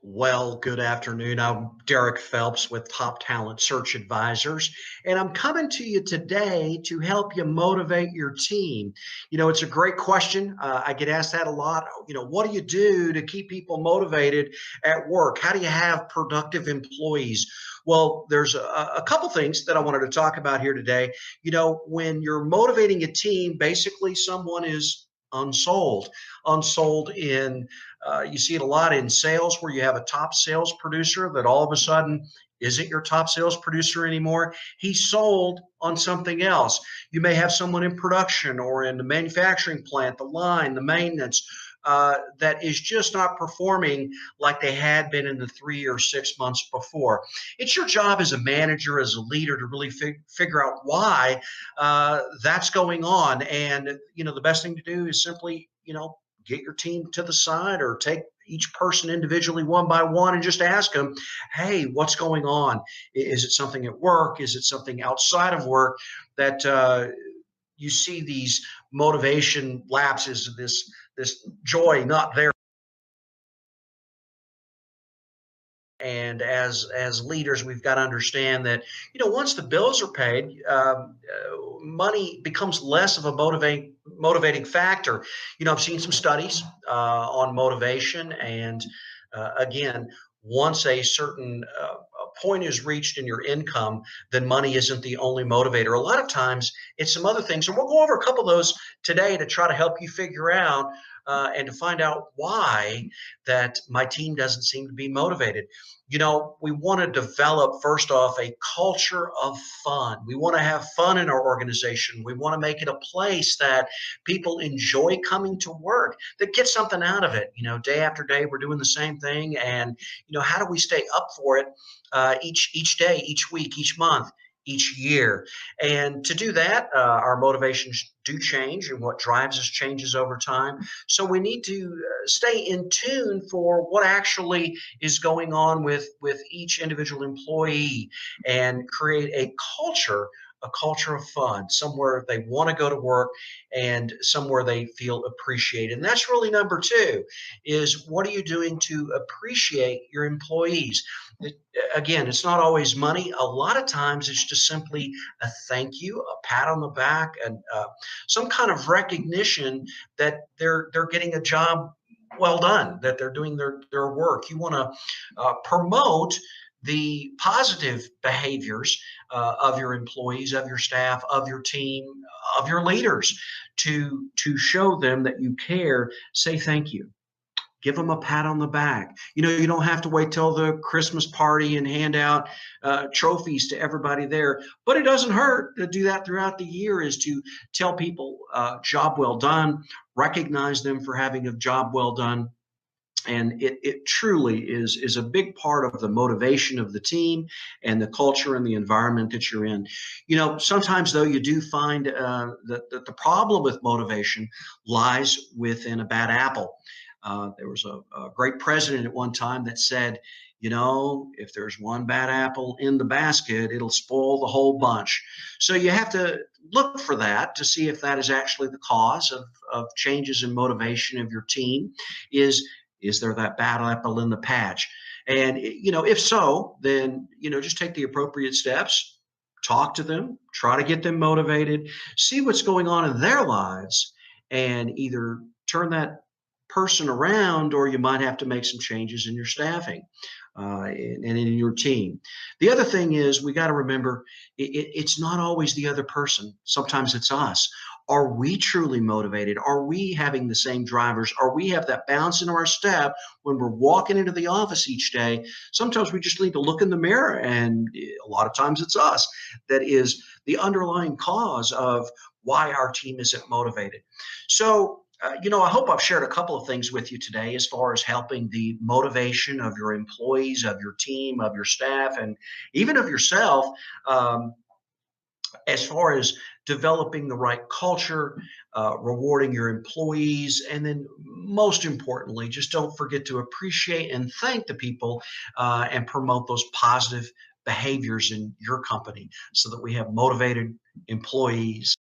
Well, good afternoon. I'm Derek Phelps with Top Talent Search Advisors, and I'm coming to you today to help you motivate your team. It's a great question. I get asked that a lot. What do you do to keep people motivated at work? How do you have productive employees? Well, there's a couple things that I wanted to talk about here today. When you're motivating a team, basically someone is unsold. Unsold in You see it a lot in sales where you have a top sales producer that all of a sudden isn't your top sales producer anymore. He's sold on something else. You may have someone in production or in the manufacturing plant, the line, the maintenance, that is just not performing like they had been in the 3 or 6 months before. It's your job as a manager, as a leader, to really figure out why that's going on. And the best thing to do is simply get your team to the side or take each person individually one by one and just ask them, hey, what's going on? Is it something at work? Is it something outside of work that you see these motivation lapses, this joy not there? And as leaders, we've got to understand that once the bills are paid, money becomes less of a motivating factor. I've seen some studies on motivation, and again, once a certain point is reached in your income, then money isn't the only motivator. A lot of times, it's some other things, and we'll go over a couple of those today to try to help you figure out and to find out why that my team doesn't seem to be motivated. We want to develop, first off, a culture of fun. We want to have fun in our organization. We want to make it a place that people enjoy coming to work, that get something out of it. Day after day, we're doing the same thing. And, how do we stay up for it each day, each week, each month, each year? And to do that, our motivations do change, and what drives us changes over time. So we need to stay in tune for what actually is going on with each individual employee and create a culture of fun, somewhere they want to go to work and somewhere they feel appreciated. And that's really number two, is what are you doing to appreciate your employees? Again, it's not always money. A lot of times it's just simply a thank you, a pat on the back, and some kind of recognition that they're getting a job well done, that they're doing their work. You want to promote the positive behaviors of your employees, of your staff, of your team, of your leaders, to show them that you care. Say thank you. Give them a pat on the back. You don't have to wait till the Christmas party and hand out trophies to everybody there, but it doesn't hurt to do that throughout the year, is to tell people job well done, recognize them for having a job well done. And it truly is a big part of the motivation of the team and the culture and the environment that you're in. Sometimes, though, you do find that the problem with motivation lies within a bad apple. There was a great president at one time that said, if there's one bad apple in the basket, it'll spoil the whole bunch. So you have to look for that to see if that is actually the cause of changes in motivation of your team. Is there that bad apple in the patch? And, if so, then, just take the appropriate steps, talk to them, try to get them motivated, see what's going on in their lives, and either turn that person around, or you might have to make some changes in your staffing and in your team. The other thing is, we got to remember it's not always the other person. Sometimes it's us. Are we truly motivated? Are we having the same drivers? Are we have that bounce in our step when we're walking into the office each day? Sometimes we just need to look in the mirror, and a lot of times it's us that is the underlying cause of why our team isn't motivated. So, I hope I've shared a couple of things with you today as far as helping the motivation of your employees, of your team, of your staff, and even of yourself, as far as developing the right culture, rewarding your employees, and then most importantly, just don't forget to appreciate and thank the people and promote those positive behaviors in your company so that we have motivated employees.